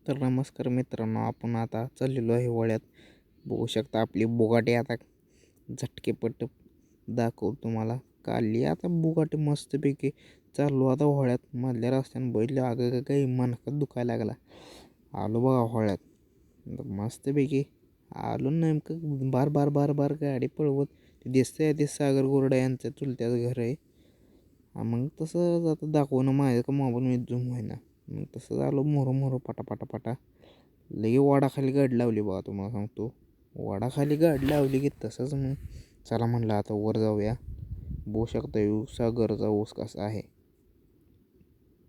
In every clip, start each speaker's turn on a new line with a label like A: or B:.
A: तर नमस्कार मित्रांनो, आपण आता चाललेलो आहे वळ्यात. बघू शकता आपली बुगाटी आता झटकेपट दाखवतो तुम्हाला. काढली आता बुगाटी मस्तपैकी. चाललो आता होळ्यात. मधल्या रस्त्यानं बैल अगं काही मणका दुखायला लागला. आलो बघा होळ्यात. मस्तपैकी आलो, नेमकं बार बार बार बार गाडी पळवत ते दिसतंय ते सागर गोरडा यांचं चुलत्याचं घर आहे. मग तसं आता दाखवणं माझ्या का मोबाईलमध्ये झूम होईना. मग तसं झालं, मोहरं मोहरं पटापटा लगे वाडाखाली गाडी लावली बघा. तुम्हाला सांगतो, वाडाखाली गाडी लावली की तसंच मग चला म्हणलं आता वर जाऊया. बघू शकता सागरचा ऊस कसा आहे.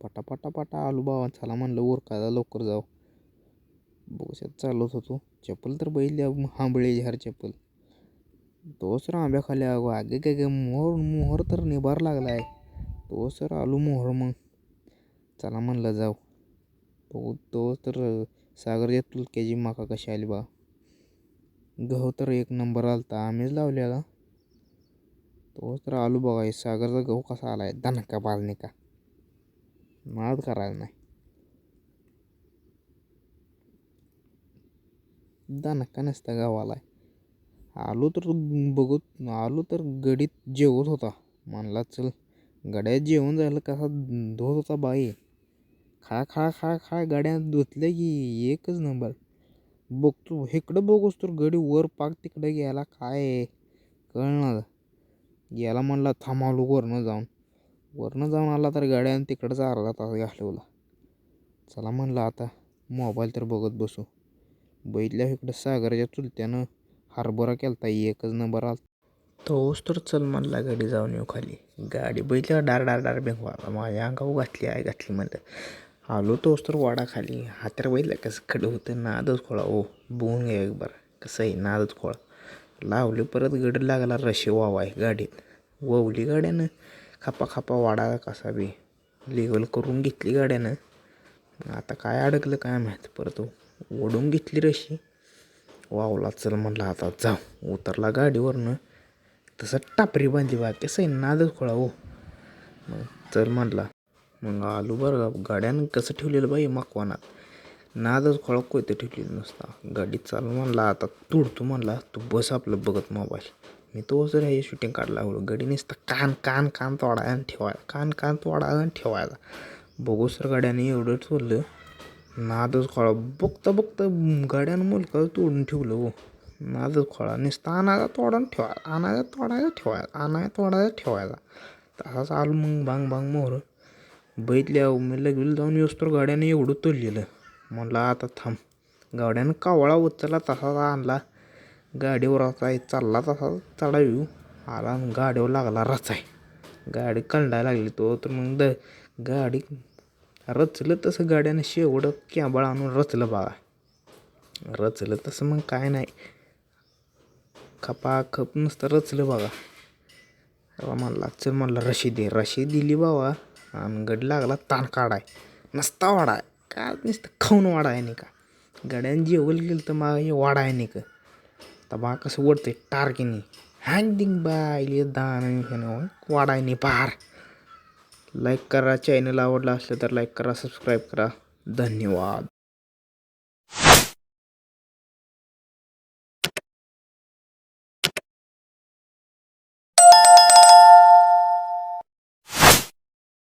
A: पटा आलो बाबा. चला म्हणलं उरकायला लवकर जाऊ. बघू शकता चालत होतो. चप्पल तर बैल हांबळे झार चप्पल. तोच आंब्याखाली आगे काय मोहर तर निभार लागलाय. तो सर आलो मोहर. मग चला म्हणलं जाऊ. तो तर सागरच्या तुलक्याची माका कशी आली बा. गहू तर एक नंबर आलता, आम्हीच लावलेला. तो तर आलू बघा. सागरचा गहू कसा आलाय, दणका बाजनिका. नाद करायला नाही, दणका नसता गावाला. आलो तर बघत आलो तर गडीत जेवत होता. म्हणला चल गड्यात जेवण झालं. कसा धोत होता बाई. खा गाड्या धुतल्या की एकच नंबर. बघतो इकडं बघूस तर गडी वर पाक तिकडे गेला. काय कळणार. गेला म्हणला थांबवलो वरनं जाऊन आला तर गाड्यानं तिकडचा अर्धा तास घालवला. चला म्हणलं आता मोबाईल तर बघत बसू. बैठल्या इकडं सागरच्या चुलत्यानं हरभरा केलता, एकच नंबर आला. तोच तर चल म्हणला गाडी जाऊन येऊ खाली. गाडी बैठल्या डार बेंगवा माझ्या अंगावर घातली म्हणलं. आलो तोच तर वाडा खाली. हात्यार बैठल्या कसं खडं होतं. नादच खोळा. बघून घ्या एक बार कसं आहे नादच खोळा. लावले परत गड लागला रशी वावाय गाडीत. ववली गाड्यानं खापा वाडा कसा बी लेवल करून घेतली गाड्यानं. आता काय अडकलं काय माहीत. परत ओढून घेतली रशी. वावला. चल म्हणलं आता जाऊ. उतरला गाडीवरनं. तसं टापरी बांधली बा. कसं आहे नादच खोळा मग चल म्हणला. मग आलो बरं का. गाड्यानं कसं ठेवलेलं बाई मकवानात. नादच खोळा कोयतं ठेवलेलं नुसता. गाडी चालू म्हणला आता तुडतो म्हणला. तू बस आपलं बघत मोबाईल. मी तो जर हे शूटिंग काढला लागलो. गाडी नुसतं कान तोडायला ठेवायला. कान तोडायला ठेवायला. बघू सर गाड्याने एवढं ठेवलं. नादच खोळा. बघता गाड्यानं मुलगा तोडून ठेवलं नादच खोळा. नुसतं आणायचा तोडायला ठेवायला. तसाच आलो मग बांग मोहर. बैठल्या मी लगेच जाऊन येऊस तर गाड्याने एवढं तोडलेलं. म्हणलं आता थांब. गाड्यानं कावळा उचलला तसाच आणला. गाडीवर रचाय चालला तसा चढावी आला. गाडीवर लागला रचाय. गाडी कळडायला लागली. तो तर मग गाडी रचलं तसं गाड्यानं शेवट कॅबळ आणून रचलं बघा. रचलं तसं मग काय नाही. खपाखप नुसतं रचलं बघा. म्हणला चल म्हणला रशी दिली बाबा. आणि गडी लागला ताण काढाय. नसता वाडाय काय नुसतं खाऊन वाडाय नाही का. गड्यानं जेवल गेलं तर मग वाडाय नाही का. तर बा कसं ओढतंय टारकीने. हँडिंग बाय दान वाडाय नाही पार. लाईक करा. चॅनल आवडला असलं तर लाईक करा, सबस्क्राईब करा. धन्यवाद.